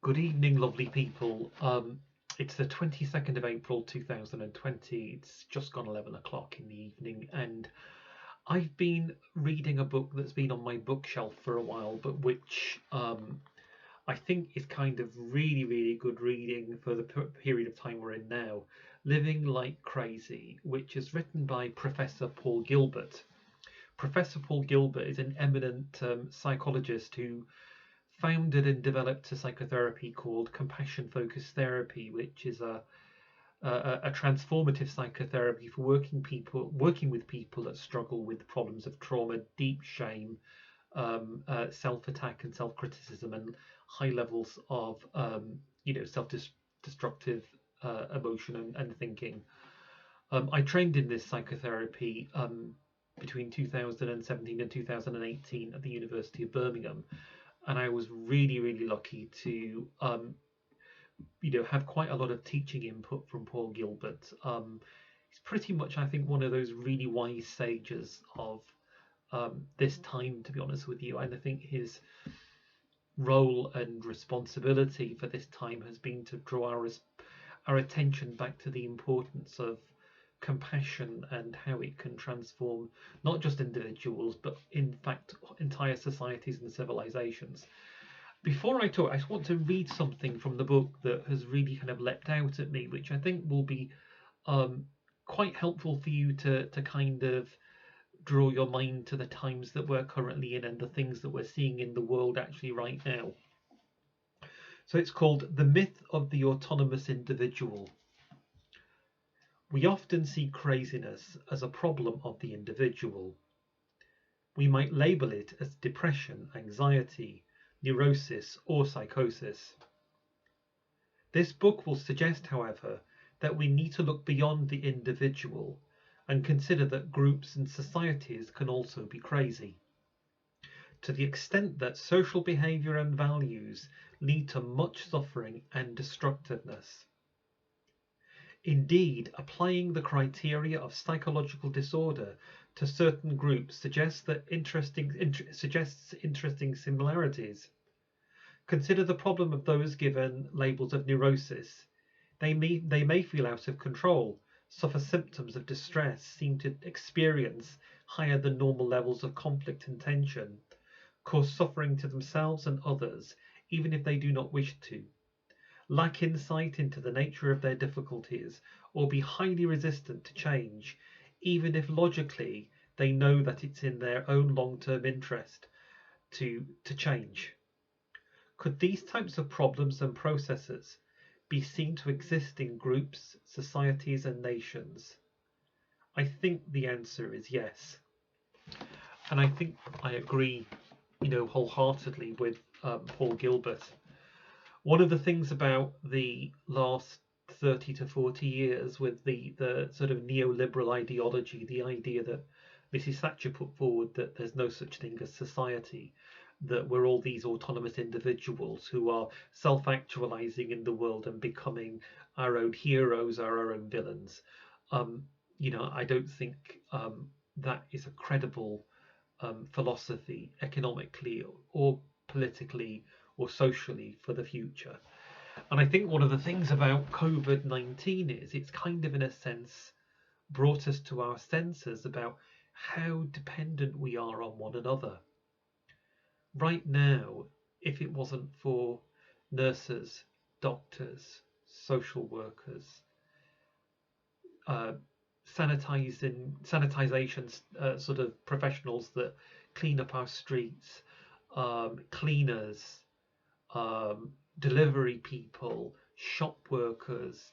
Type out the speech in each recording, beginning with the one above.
Good evening, lovely people. It's the 22nd of April 2020. It's just gone 11 o'clock in the evening, and I've been reading a book that's been on my bookshelf for a while, but which I think is kind of really, really good reading for the period of time we're in now. Living Like Crazy, which is written by Professor Paul Gilbert. Professor Paul Gilbert is an eminent psychologist who founded and developed a psychotherapy called compassion focused therapy, which is a transformative psychotherapy for working with people that struggle with problems of trauma, deep shame, self-attack and self-criticism, and high levels of self-destructive emotion and thinking. I trained in this psychotherapy between 2017 and 2018 at the University of Birmingham, and I was really, really lucky to have quite a lot of teaching input from Paul Gilbert. He's pretty much, I think, one of those really wise sages of this time, to be honest with you. And I think his role and responsibility for this time has been to draw our attention back to the importance of compassion and how it can transform not just individuals, but in fact entire societies and civilizations. Before I talk, I just want to read something from the book that has really kind of leapt out at me, which I think will be um, quite helpful for you to kind of draw your mind to the times that we're currently in and the things that we're seeing in the world actually right now. So it's called The Myth of the Autonomous Individual. We often see craziness as a problem of the individual. We might label it as depression, anxiety, neurosis, or psychosis. This book will suggest, however, that we need to look beyond the individual and consider that groups and societies can also be crazy, to the extent that social behavior and values lead to much suffering and destructiveness. Indeed, applying the criteria of psychological disorder to certain groups suggests interesting similarities. Consider the problem of those given labels of neurosis. They may feel out of control, suffer symptoms of distress, seem to experience higher than normal levels of conflict and tension, cause suffering to themselves and others, even if they do not wish to, lack insight into the nature of their difficulties, or be highly resistant to change, even if logically they know that it's in their own long-term interest to change. Could these types of problems and processes be seen to exist in groups, societies, and nations? I think the answer is yes. And I think I agree, wholeheartedly with Paul Gilbert. One of the things about the last 30 to 40 years with the sort of neoliberal ideology, the idea that Mrs. Thatcher put forward that there's no such thing as society, that we're all these autonomous individuals who are self-actualizing in the world and becoming our own heroes or our own villains. I don't think that is a credible philosophy economically or politically or socially for the future. And I think one of the things about COVID-19 is it's kind of, in a sense, brought us to our senses about how dependent we are on one another. Right now, if it wasn't for nurses, doctors, social workers, uh, sanitization sort of professionals that clean up our streets, cleaners, delivery people, shop workers,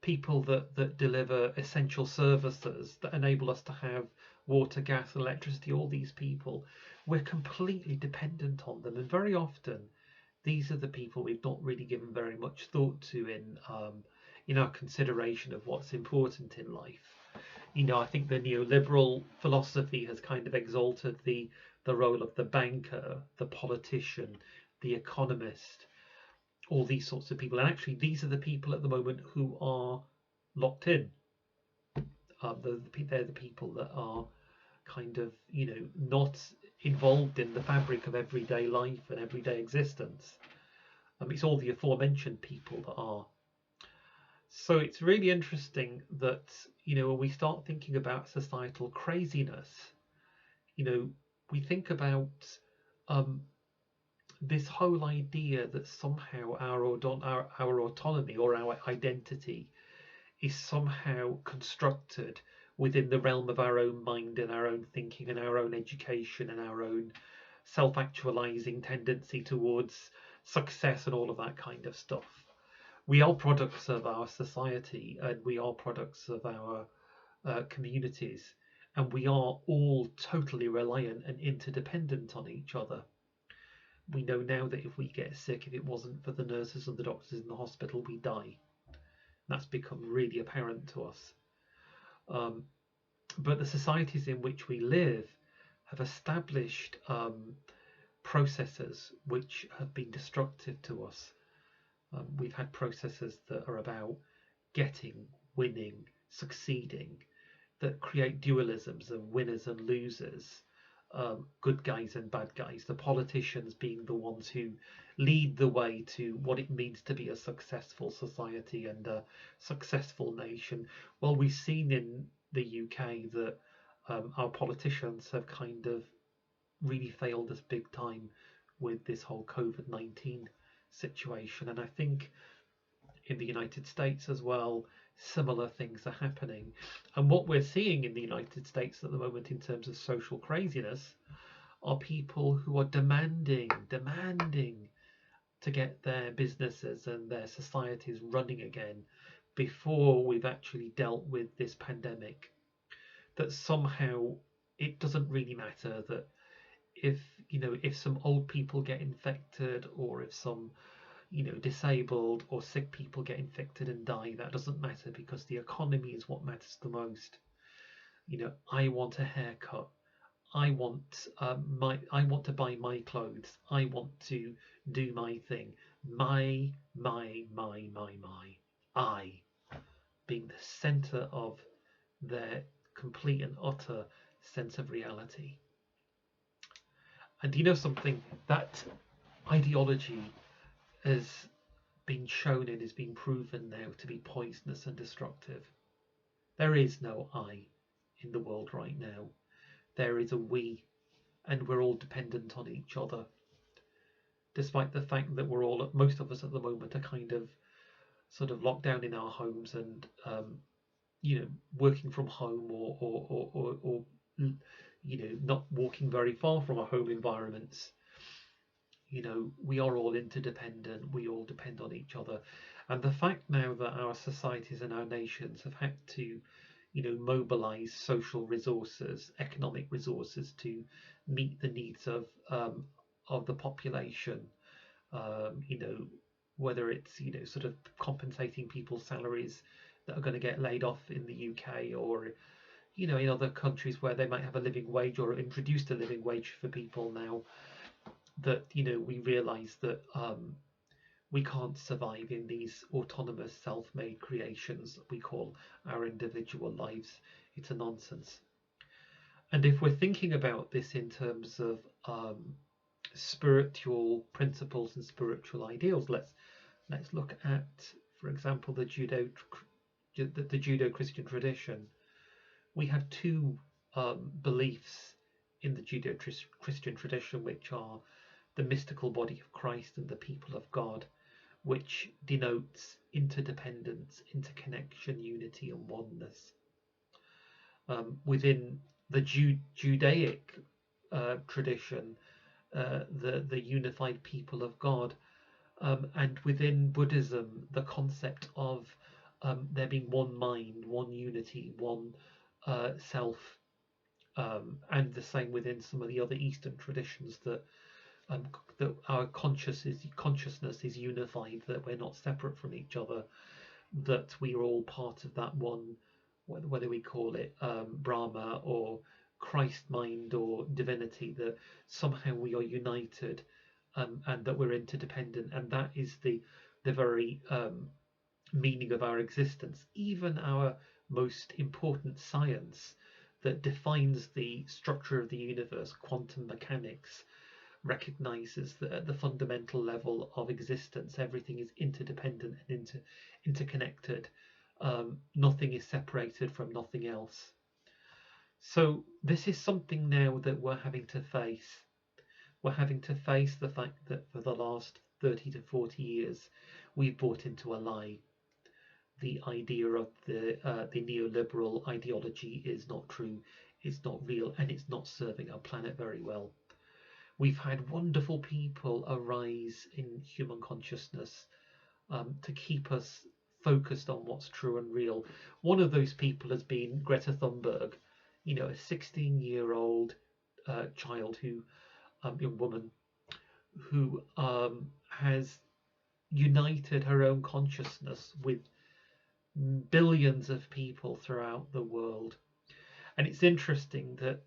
people that deliver essential services that enable us to have water, gas, electricity, all these people, we're completely dependent on them. And very often, these are the people we've not really given very much thought to in our consideration of what's important in life. I think the neoliberal philosophy has kind of exalted the role of the banker, the politician, the economist, all these sorts of people. And actually, these are the people at the moment who are locked in. They're the people that are kind of, not involved in the fabric of everyday life and everyday existence. It's all the aforementioned people that are. So it's really interesting that, when we start thinking about societal craziness, we think about um, this whole idea that somehow our autonomy or our identity is somehow constructed within the realm of our own mind and our own thinking and our own education and our own self-actualizing tendency towards success and all of that kind of stuff. We are products of our society, and we are products of our communities, and we are all totally reliant and interdependent on each other. We know now that if we get sick, if it wasn't for the nurses and the doctors in the hospital, we die. That's become really apparent to us. Um, but the societies in which we live have established processes which have been destructive to us. We've had processes that are about getting, winning, succeeding, that create dualisms of winners and losers, good guys and bad guys, the politicians being the ones who lead the way to what it means to be a successful society and a successful nation. Well, we've seen in the UK that our politicians have kind of really failed us big time with this whole COVID-19 situation. And I think in the United States as well, similar things are happening. And what we're seeing in the United States at the moment in terms of social craziness are people who are demanding to get their businesses and their societies running again before we've actually dealt with this pandemic. That somehow it doesn't really matter that if some old people get infected, or if some disabled or sick people get infected and die, that doesn't matter, because the economy is what matters the most. I want a haircut. I want I want to buy my clothes. I want to do my thing. My. I being the center of their complete and utter sense of reality. And something? That ideology has been shown and is being proven now to be poisonous and destructive. There is no I in the world right now. There is a we, and we're all dependent on each other. Despite the fact that most of us at the moment are kind of sort of locked down in our homes and working from home, or not walking very far from our home environments. We are all interdependent. We all depend on each other. And the fact now that our societies and our nations have had to, mobilize social resources, economic resources to meet the needs of the population, whether it's, sort of compensating people's salaries that are going to get laid off in the UK, or, in other countries where they might have a living wage or introduced a living wage for people now, that we realize that we can't survive in these autonomous self-made creations that we call our individual lives. It's a nonsense. And if we're thinking about this in terms of spiritual principles and spiritual ideals, let's look at, for example, the Judeo-Christian tradition. We have two beliefs in the Judeo-Christian tradition, which are the mystical body of Christ and the people of God, which denotes interdependence, interconnection, unity, and oneness. Within the Judaic tradition, the unified people of God, and within Buddhism, the concept of there being one mind, one unity, one self, and the same within some of the other Eastern traditions, that our consciousness is unified, that we're not separate from each other, that we are all part of that one, whether we call it Brahma or Christ mind or divinity, that somehow we are united, and that we're interdependent, and that is the very meaning of our existence. Even our most important science that defines the structure of the universe, quantum mechanics, recognizes that at the fundamental level of existence, everything is interdependent and interconnected. Nothing is separated from nothing else. So this is something now that we're having to face. We're having to face the fact that for the last 30 to 40 years, we've bought into a lie. The idea of the neoliberal ideology is not true, it's not real, and it's not serving our planet very well. We've had wonderful people arise in human consciousness to keep us focused on what's true and real. One of those people has been Greta Thunberg, a 16-year-old child young woman who has united her own consciousness with billions of people throughout the world. And it's interesting that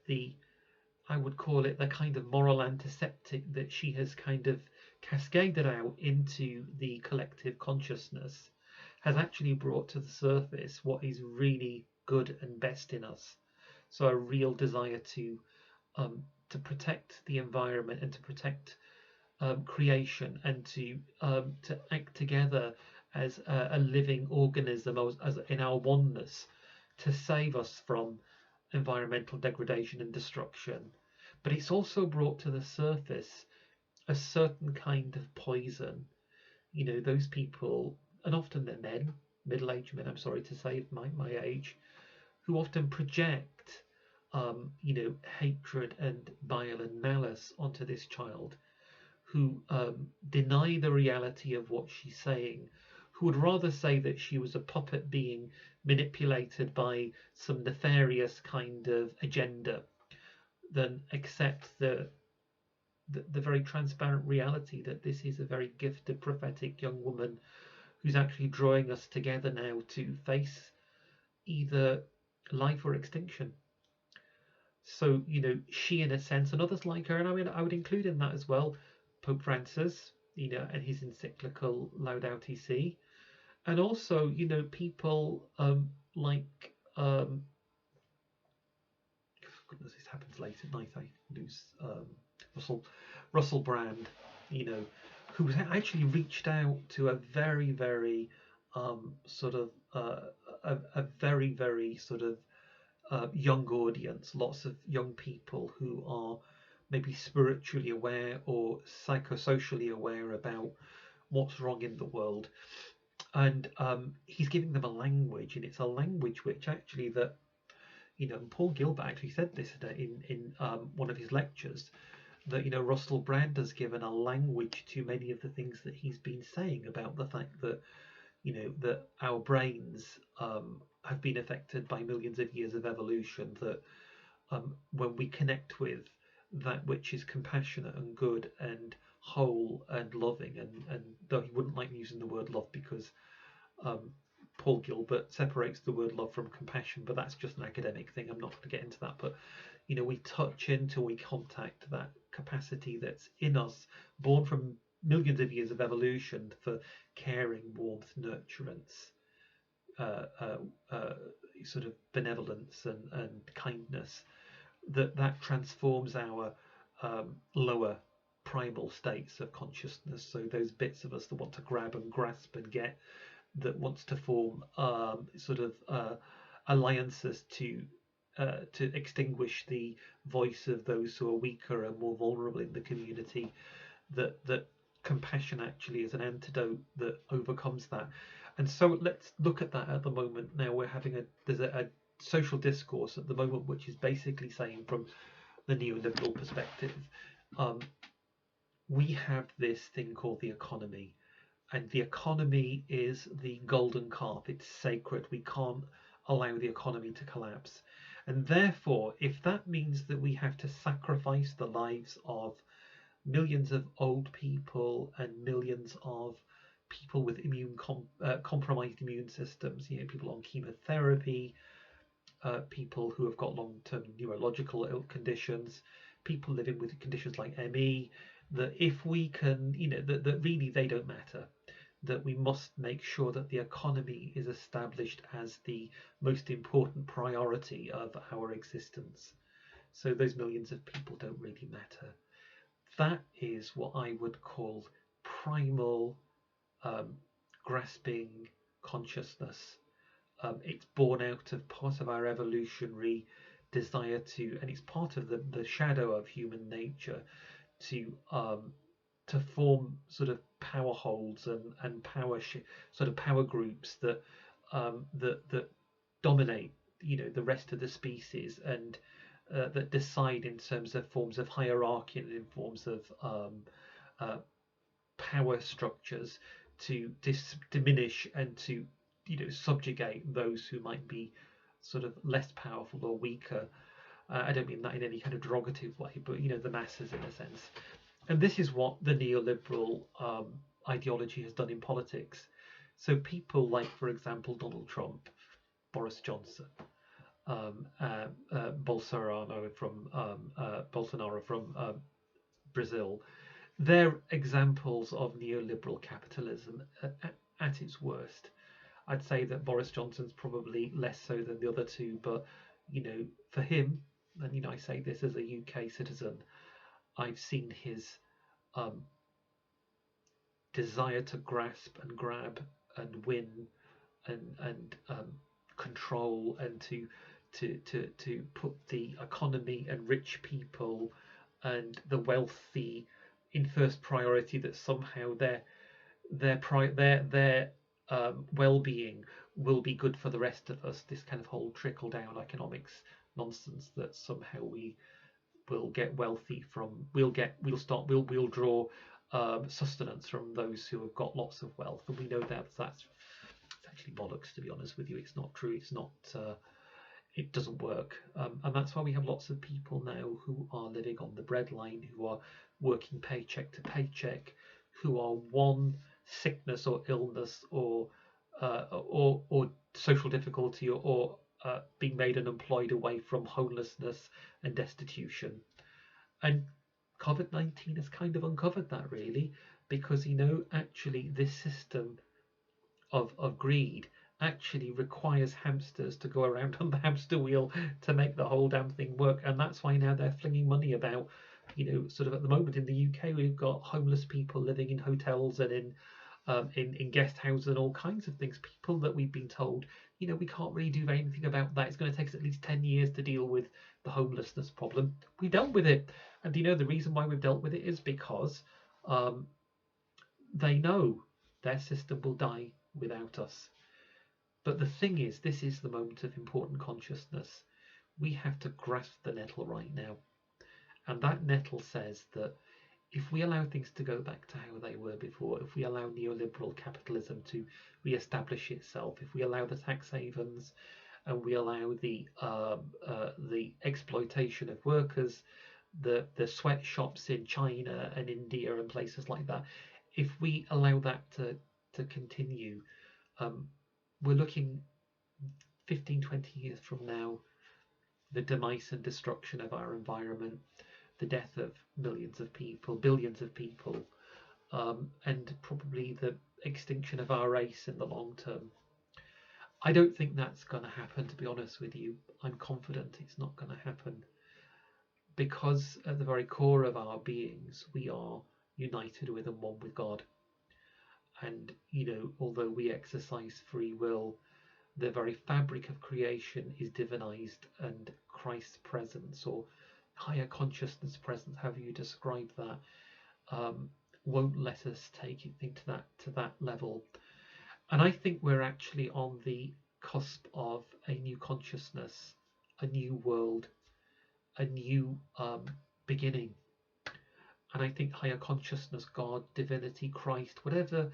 I would call it the kind of moral antiseptic that she has kind of cascaded out into the collective consciousness has actually brought to the surface what is really good and best in us. So a real desire to protect the environment and to protect creation and to act together as a living organism, as in our oneness, to save us from environmental degradation and destruction. But it's also brought to the surface a certain kind of poison. Those people, and often they're men, middle-aged men, I'm sorry to say, my age, who often project, hatred and bile and malice onto this child, who deny the reality of what she's saying, who would rather say that she was a puppet being manipulated by some nefarious kind of agenda than accept the very transparent reality that this is a very gifted, prophetic young woman who's actually drawing us together now to face either life or extinction. So, she, in a sense, and others like her, and I would include in that as well Pope Francis, and his encyclical Laudato Si, and also, people like goodness, this happens late at night. I lose Russell Brand, who actually reached out to a very, very sort of a very, very sort of young audience, lots of young people who are maybe spiritually aware or psychosocially aware about what's wrong in the world. And he's giving them a language, and it's a language which actually that, Paul Gilbert actually said this in one of his lectures, that, Russell Brand has given a language to many of the things that he's been saying about the fact that, that our brains have been affected by millions of years of evolution, that when we connect with that which is compassionate and good and whole and loving, and though he wouldn't like using the word love because Paul Gilbert separates the word love from compassion, but that's just an academic thing. I'm not going to get into that. But, we touch into, we contact that capacity that's in us, born from millions of years of evolution for caring, warmth, nurturance, sort of benevolence and kindness, that transforms our lower primal states of consciousness. So those bits of us that want to grab and grasp and get, that wants to form sort of alliances to extinguish the voice of those who are weaker and more vulnerable in the community, that compassion actually is an antidote that overcomes that. And so let's look at that at the moment. Now we're having there's a social discourse at the moment which is basically saying, from the neoliberal perspective, we have this thing called the economy, and the economy is the golden calf. It's sacred. We can't allow the economy to collapse. And therefore, if that means that we have to sacrifice the lives of millions of old people and millions of people with compromised immune systems, people on chemotherapy, people who have got long-term neurological conditions, people living with conditions like ME, that if we can, that really they don't matter, that we must make sure that the economy is established as the most important priority of our existence. So those millions of people don't really matter. That is what I would call primal, um, grasping consciousness. It's born out of part of our evolutionary desire to, and it's part of the shadow of human nature to form sort of power holds and sort of power groups that that dominate, the rest of the species, and that decide in terms of forms of hierarchy and in forms of uh, power structures to diminish and to subjugate those who might be sort of less powerful or weaker. I don't mean that in any kind of derogative way, but the masses in a sense. And this is what the neoliberal ideology has done in politics. So people like, for example, Donald Trump, Boris Johnson, Bolsonaro from Brazil, they're examples of neoliberal capitalism at its worst. I'd say that Boris Johnson's probably less so than the other two, but for him, and I say this as a UK citizen, I've seen his um, desire to grasp and grab and win and control and to put the economy and rich people and the wealthy in first priority, that somehow their well-being will be good for the rest of us. This kind of whole trickle down economics nonsense, that somehow we will get wealthy from we'll draw sustenance from those who have got lots of wealth, and we know that's actually bollocks, to be honest with you. It's not true. It's not. It doesn't work, and that's why we have lots of people now who are living on the breadline, who are working paycheck to paycheck, who are one sickness or illness or social difficulty or being made unemployed away from homelessness and destitution. And COVID-19 has kind of uncovered that, really, because actually this system of greed actually requires hamsters to go around on the hamster wheel to make the whole damn thing work. And that's why now they're flinging money about. Sort of at the moment in the UK, we've got homeless people living in hotels and in guest houses and all kinds of things. People that we've been told, we can't really do anything about that. It's going to take us at least 10 years to deal with the homelessness problem. We dealt with it. And the reason why we've dealt with it is because they know their system will die without us. But the thing is, this is the moment of important consciousness. We have to grasp the nettle right now. And that nettle says that if we allow things to go back to how they were before, if we allow neoliberal capitalism to re-establish itself, if we allow the tax havens and we allow the exploitation of workers, the sweatshops in China and India and places like that, if we allow that to continue, we're looking 15, 20 years from now, the demise and destruction of our environment, the death of millions of people, billions of people, and probably the extinction of our race in the long term. I don't think that's going to happen, to be honest with you. I'm confident it's not going to happen, because at the very core of our beings, we are united with and one with God. And, although we exercise free will, the very fabric of creation is divinized, and Christ's presence, or higher consciousness presence, however you describe that, won't let us take it to that level. And I think we're actually on the cusp of a new consciousness, a new world, a new beginning. And I think higher consciousness, God, divinity, Christ, whatever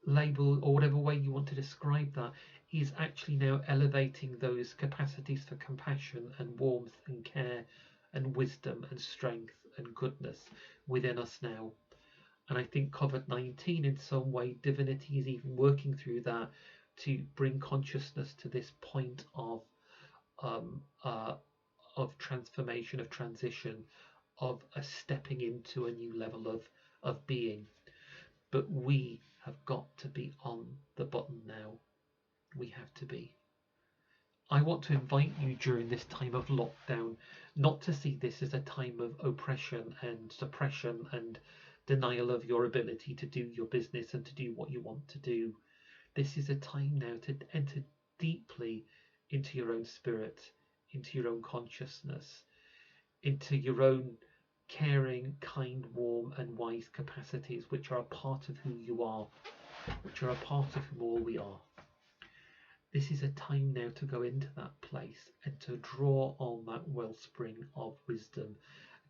label or whatever way you want to describe that, is actually now elevating those capacities for compassion and warmth and care and wisdom and strength and goodness within us now. And I think COVID-19, in some way, divinity is even working through that to bring consciousness to this point of transformation, of transition, of a stepping into a new level of being. But we have got to be on the button now. We have to be. I want to invite you during this time of lockdown not to see this as a time of oppression and suppression and denial of your ability to do your business and to do what you want to do. This is a time now to enter deeply into your own spirit, into your own consciousness, into your own caring, kind, warm, and wise capacities, which are a part of who you are, which are a part of who all we are. This is a time now to go into that place and to draw on that wellspring of wisdom,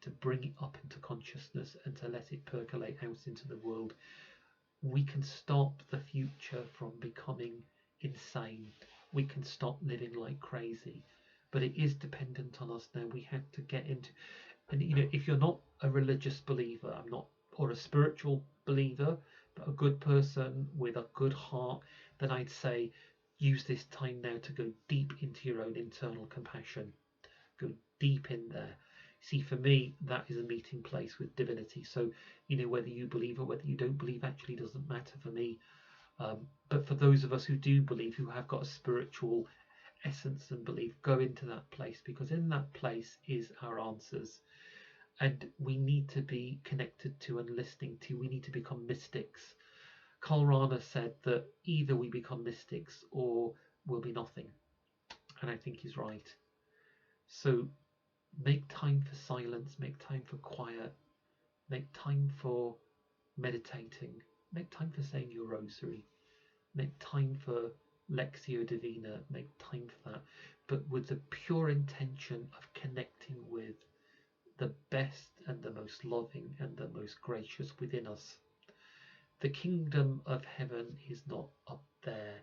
to bring it up into consciousness and to let it percolate out into the world. We can stop the future from becoming insane. We can stop living like crazy. But it is dependent on us now. We have to get into, and if you're not a religious believer, I'm not, or a spiritual believer, but a good person with a good heart, then I'd say use this time now to go deep into your own internal compassion. Go deep in there. See, for me, that is a meeting place with divinity. So, whether you believe or whether you don't believe actually doesn't matter for me. But for those of us who do believe, who have got a spiritual essence and belief, go into that place, because in that place is our answers. And we need to be connected to and listening to. We need to become mystics. Karl Rahner said that either we become mystics or we'll be nothing. And I think he's right. So make time for silence, make time for quiet, make time for meditating, make time for saying your rosary, make time for Lectio Divina, make time for that, but with the pure intention of connecting with the best and the most loving and the most gracious within us. The kingdom of heaven is not up there.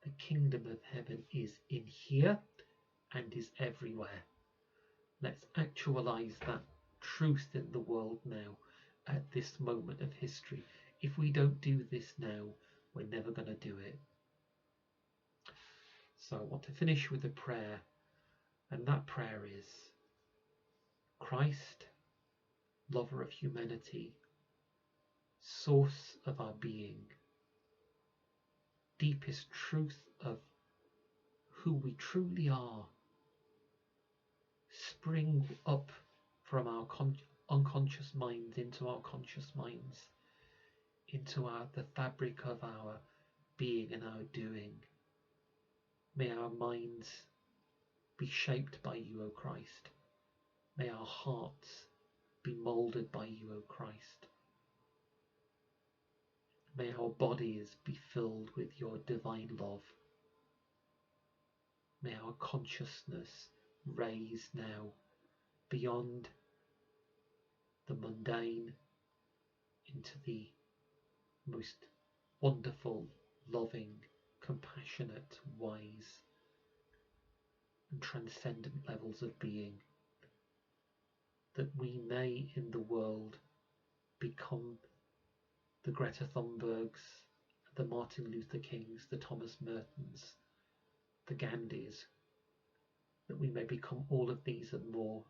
The kingdom of heaven is in here and is everywhere. Let's actualize that truth in the world now at this moment of history. If we don't do this now, we're never going to do it. So I want to finish with a prayer, and that prayer is: Christ, lover of humanity, source of our being, deepest truth of who we truly are, spring up from our unconscious minds into our conscious minds, into the fabric of our being and our doing. May our minds be shaped by you, O Christ. May our hearts be moulded by you, O Christ. May our bodies be filled with your divine love. May our consciousness raise now beyond the mundane into the most wonderful, loving, compassionate, wise, and transcendent levels of being, that we may in the world become the Greta Thunbergs, the Martin Luther Kings, the Thomas Mertons, the Gandhis, that we may become all of these and more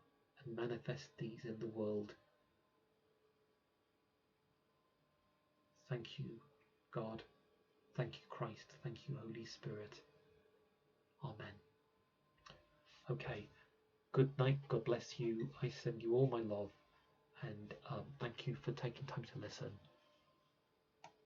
and manifest these in the world. Thank you, God. Thank you, Christ. Thank you, Holy Spirit. Amen. Okay, good night. God bless you. I send you all my love, and thank you for taking time to listen.